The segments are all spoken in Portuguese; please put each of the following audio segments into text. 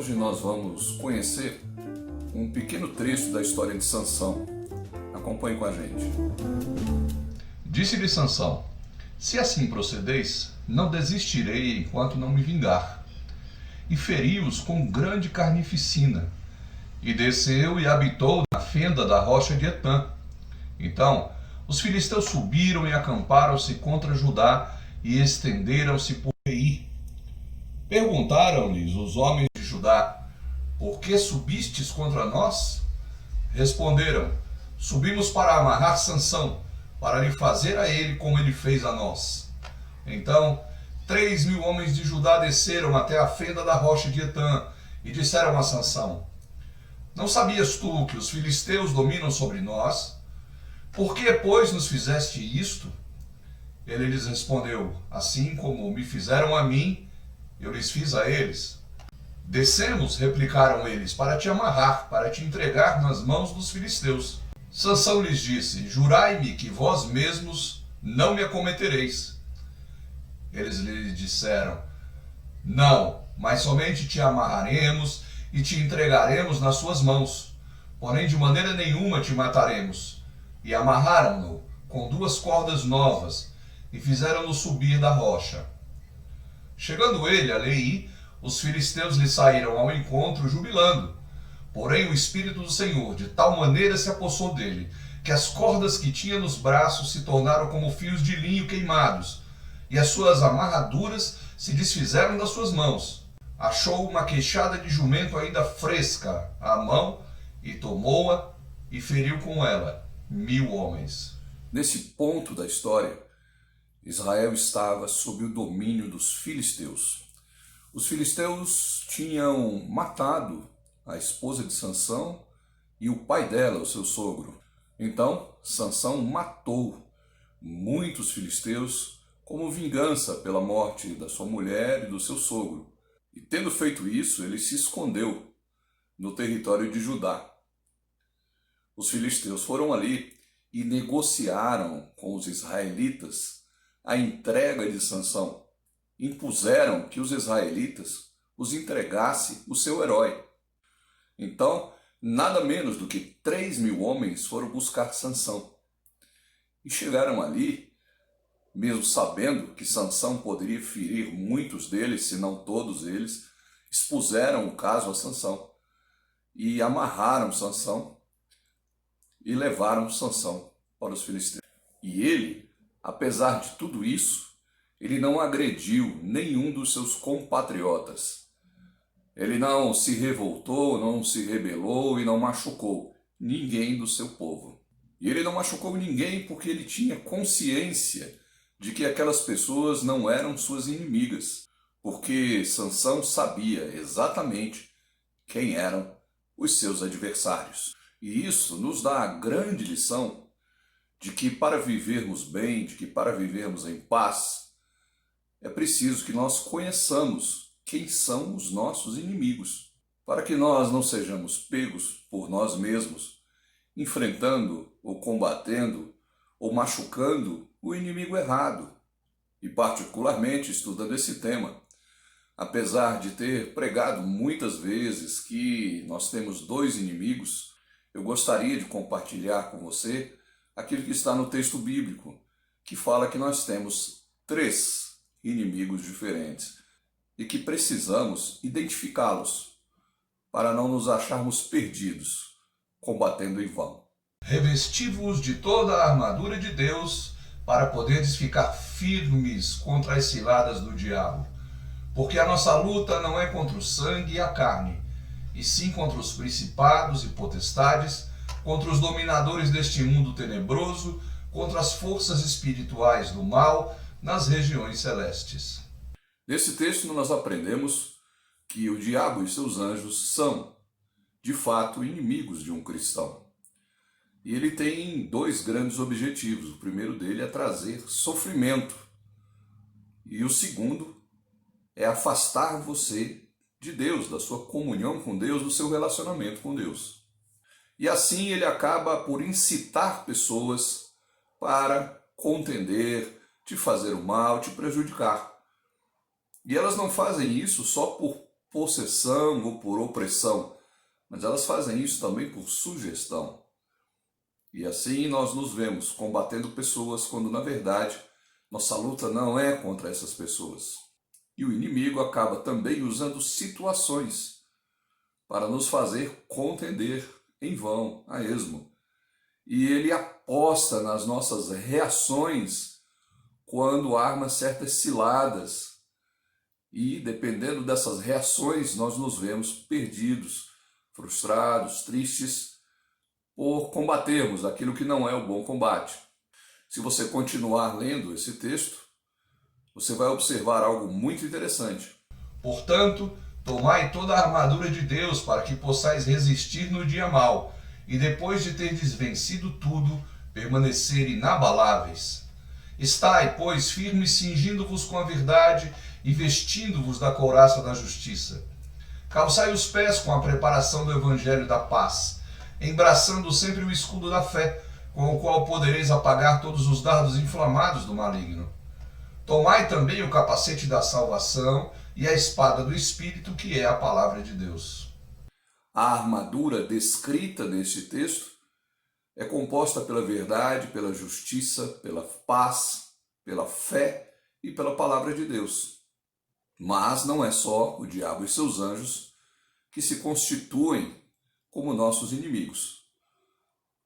Hoje nós vamos conhecer um pequeno trecho da história de Sansão. Acompanhe com a gente. Disse-lhe Sansão: se assim procedeis, não desistirei enquanto não me vingar. E feriu-os com grande carnificina. E desceu e habitou na fenda da rocha de Etã. Então os filisteus subiram e acamparam-se contra Judá e estenderam-se por Ei. Perguntaram-lhes os homens de Judá: por que subistes contra nós? Responderam: subimos para amarrar Sansão, para lhe fazer a ele como ele fez a nós. Então 3.000 homens de Judá desceram até a fenda da rocha de Etã e disseram a Sansão: não sabias tu que os filisteus dominam sobre nós? Por que, pois, nos fizeste isto? Ele lhes respondeu: assim como me fizeram a mim, eu lhes fiz a eles. Descemos, replicaram eles, para te amarrar, para te entregar nas mãos dos filisteus. Sansão lhes disse: jurai-me que vós mesmos não me acometereis. Eles lhe disseram: não, mas somente te amarraremos e te entregaremos nas suas mãos, porém de maneira nenhuma te mataremos. E amarraram-no com 2 cordas novas e fizeram-no subir da rocha. Chegando ele a Leí, os filisteus lhe saíram ao encontro jubilando. Porém o Espírito do Senhor de tal maneira se apossou dele, que as cordas que tinha nos braços se tornaram como fios de linho queimados, e as suas amarraduras se desfizeram das suas mãos. Achou uma queixada de jumento ainda fresca à mão, e tomou-a e feriu com ela 1.000 homens. Nesse ponto da história, Israel estava sob o domínio dos filisteus. Os filisteus tinham matado a esposa de Sansão e o pai dela, o seu sogro. Então, Sansão matou muitos filisteus como vingança pela morte da sua mulher e do seu sogro. E tendo feito isso, ele se escondeu no território de Judá. Os filisteus foram ali e negociaram com os israelitas a entrega de Sansão. Impuseram que os israelitas os entregassem o seu herói. Então, nada menos do que 3.000 homens foram buscar Sansão. E chegaram ali, mesmo sabendo que Sansão poderia ferir muitos deles, se não todos eles, expuseram o caso a Sansão. E amarraram Sansão e levaram Sansão para os filisteus. E ele, apesar de tudo isso, ele não agrediu nenhum dos seus compatriotas. Ele não se revoltou, não se rebelou e não machucou ninguém do seu povo. E ele não machucou ninguém porque ele tinha consciência de que aquelas pessoas não eram suas inimigas, porque Sansão sabia exatamente quem eram os seus adversários. E isso nos dá a grande lição de que para vivermos bem, de que para vivermos em paz, é preciso que nós conheçamos quem são os nossos inimigos, para que nós não sejamos pegos por nós mesmos, enfrentando ou combatendo ou machucando o inimigo errado. E particularmente estudando esse tema, apesar de ter pregado muitas vezes que nós temos 2 inimigos, eu gostaria de compartilhar com você aquilo que está no texto bíblico, que fala que nós temos 3 inimigos diferentes e que precisamos identificá-los para não nos acharmos perdidos, combatendo em vão. Revesti-vos de toda a armadura de Deus, para poderes ficar firmes contra as ciladas do diabo. Porque a nossa luta não é contra o sangue e a carne, e sim contra os principados e potestades, contra os dominadores deste mundo tenebroso, contra as forças espirituais do mal nas regiões celestes. Nesse texto nós aprendemos que o diabo e seus anjos são, de fato, inimigos de um cristão. E ele tem 2 grandes objetivos. O primeiro dele é trazer sofrimento. E o segundo é afastar você de Deus, da sua comunhão com Deus, do seu relacionamento com Deus. E assim ele acaba por incitar pessoas para contender, te fazer o mal, te prejudicar. E elas não fazem isso só por possessão ou por opressão, mas elas fazem isso também por sugestão. E assim nós nos vemos combatendo pessoas quando, na verdade, nossa luta não é contra essas pessoas. E o inimigo acaba também usando situações para nos fazer contender em vão, a esmo. E ele aposta nas nossas reações quando arma certas ciladas. E, dependendo dessas reações, nós nos vemos perdidos, frustrados, tristes, por combatermos aquilo que não é o bom combate. Se você continuar lendo esse texto, você vai observar algo muito interessante. Portanto, tomai toda a armadura de Deus para que possais resistir no dia mau, e depois de terdes vencido tudo, permanecer inabaláveis. Estai, pois, firmes, cingindo-vos com a verdade e vestindo-vos da couraça da justiça. Calçai os pés com a preparação do evangelho da paz, embraçando sempre o escudo da fé, com o qual podereis apagar todos os dardos inflamados do maligno. Tomai também o capacete da salvação e a espada do Espírito, que é a palavra de Deus. A armadura descrita neste texto é composta pela verdade, pela justiça, pela paz, pela fé e pela palavra de Deus. Mas não é só o diabo e seus anjos que se constituem como nossos inimigos.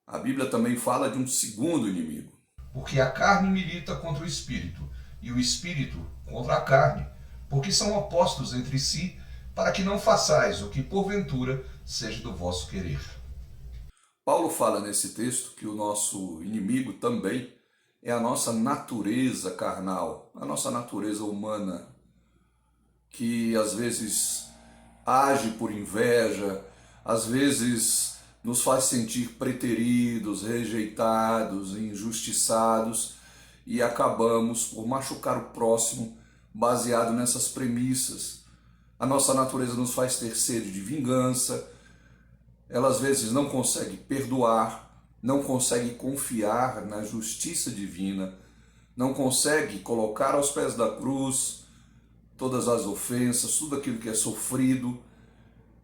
A Bíblia também fala de um segundo inimigo. Porque a carne milita contra o Espírito, e o Espírito contra a carne, porque são opostos entre si, para que não façais o que porventura seja do vosso querer. Paulo fala nesse texto que o nosso inimigo também é a nossa natureza carnal, a nossa natureza humana, que às vezes age por inveja, às vezes nos faz sentir preteridos, rejeitados, injustiçados e acabamos por machucar o próximo baseado nessas premissas. A nossa natureza nos faz ter sede de vingança, ela às vezes não consegue perdoar, não consegue confiar na justiça divina, não consegue colocar aos pés da cruz todas as ofensas, tudo aquilo que é sofrido,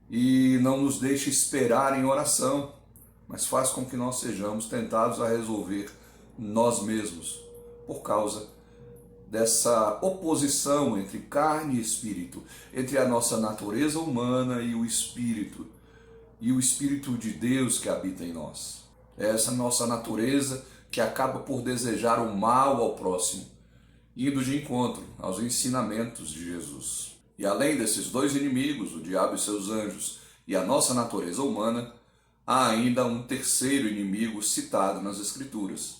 e não nos deixa esperar em oração, mas faz com que nós sejamos tentados a resolver nós mesmos, por causa dessa oposição entre carne e espírito, entre a nossa natureza humana e o Espírito de Deus que habita em nós. É essa nossa natureza que acaba por desejar o mal ao próximo, indo de encontro aos ensinamentos de Jesus. E além desses dois inimigos, o diabo e seus anjos, e a nossa natureza humana, há ainda um terceiro inimigo citado nas Escrituras.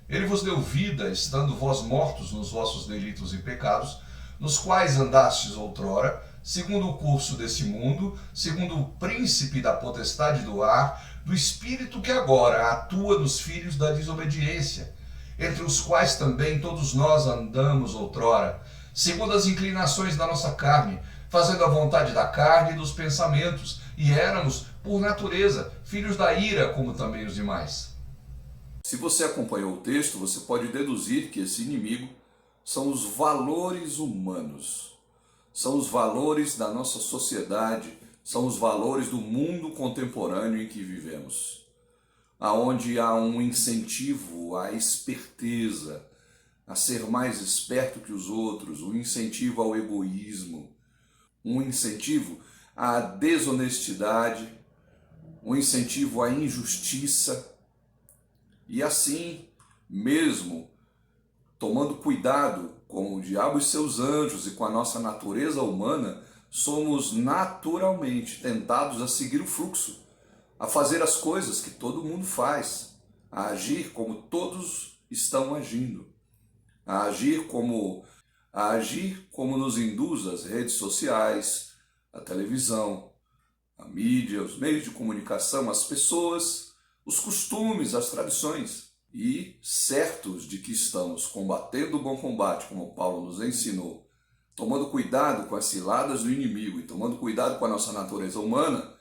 Ele vos deu vida, estando vós mortos nos vossos delitos e pecados, nos quais andastes outrora, segundo o curso desse mundo, segundo o príncipe da potestade do ar, do espírito que agora atua nos filhos da desobediência, entre os quais também todos nós andamos outrora, segundo as inclinações da nossa carne, fazendo a vontade da carne e dos pensamentos, e éramos, por natureza, filhos da ira, como também os demais. Se você acompanhou o texto, você pode deduzir que esse inimigo são os valores humanos, são os valores da nossa sociedade, são os valores do mundo contemporâneo em que vivemos, aonde há um incentivo à esperteza, a ser mais esperto que os outros, um incentivo ao egoísmo, um incentivo à desonestidade, um incentivo à injustiça. E assim, mesmo tomando cuidado com o diabo e seus anjos e com a nossa natureza humana, somos naturalmente tentados a seguir o fluxo, a fazer as coisas que todo mundo faz, a agir como todos estão agindo, a agir como nos induz as redes sociais, a televisão, a mídia, os meios de comunicação, as pessoas, os costumes, as tradições. E certos de que estamos combatendo o bom combate, como Paulo nos ensinou, tomando cuidado com as ciladas do inimigo e tomando cuidado com a nossa natureza humana,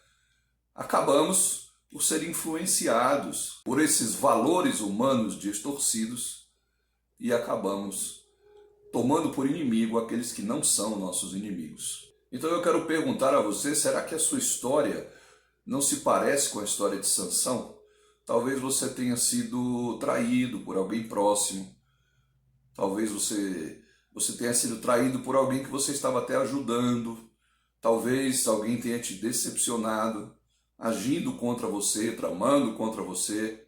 acabamos por ser influenciados por esses valores humanos distorcidos e acabamos tomando por inimigo aqueles que não são nossos inimigos. Então eu quero perguntar a você, será que a sua história não se parece com a história de Sansão? Talvez você tenha sido traído por alguém próximo. Talvez você tenha sido traído por alguém que você estava até ajudando. Talvez alguém tenha te decepcionado, agindo contra você, tramando contra você.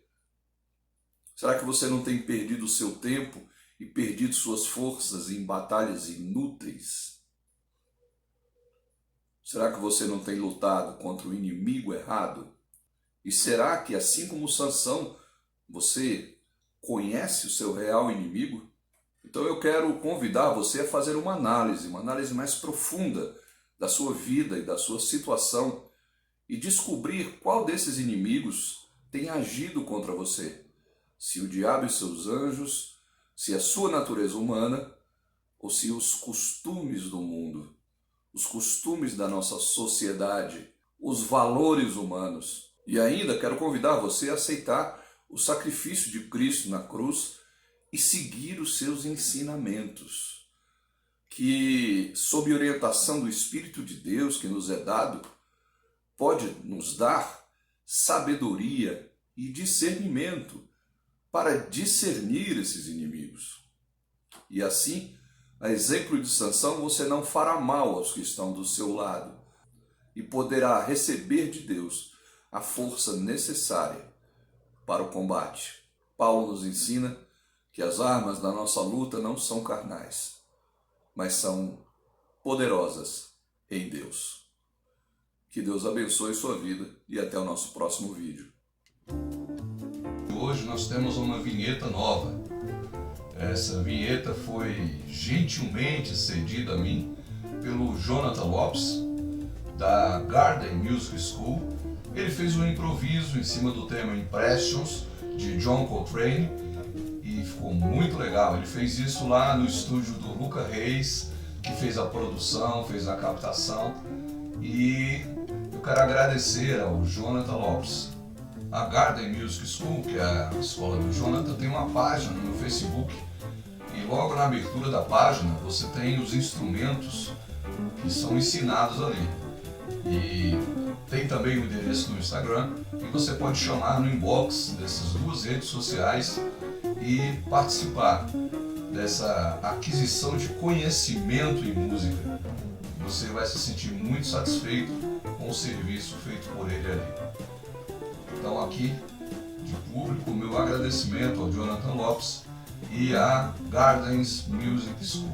Será que você não tem perdido o seu tempo e perdido suas forças em batalhas inúteis? Será que você não tem lutado contra o inimigo errado? E será que, assim como Sansão, você conhece o seu real inimigo? Então eu quero convidar você a fazer uma análise mais profunda da sua vida e da sua situação e descobrir qual desses inimigos tem agido contra você. Se o diabo e seus anjos, se a sua natureza humana ou se os costumes do mundo, os costumes da nossa sociedade, os valores humanos. E ainda quero convidar você a aceitar o sacrifício de Cristo na cruz e seguir os seus ensinamentos, que, sob orientação do Espírito de Deus que nos é dado, pode nos dar sabedoria e discernimento para discernir esses inimigos. E assim, a exemplo de Sansão, você não fará mal aos que estão do seu lado e poderá receber de Deus a força necessária para o combate. Paulo nos ensina que as armas da nossa luta não são carnais, mas são poderosas em Deus. Que Deus abençoe sua vida e até o nosso próximo vídeo. Hoje nós temos uma vinheta nova. Essa vinheta foi gentilmente cedida a mim pelo Jonathan Lopes, da Garden Music School. Ele fez um improviso em cima do tema Impressions, de John Coltrane, e ficou muito legal. Ele fez isso lá no estúdio do Luca Reis, que fez a produção, fez a captação, e eu quero agradecer ao Jonathan Lopes. A Garden Music School, que é a escola do Jonathan, tem uma página no Facebook, e logo na abertura da página você tem os instrumentos que são ensinados ali. E tem também o endereço no Instagram, e você pode chamar no inbox dessas duas redes sociais e participar dessa aquisição de conhecimento em música. Você vai se sentir muito satisfeito com o serviço feito por ele ali. Então aqui, de público, meu agradecimento ao Jonathan Lopes e à Gardens Music School.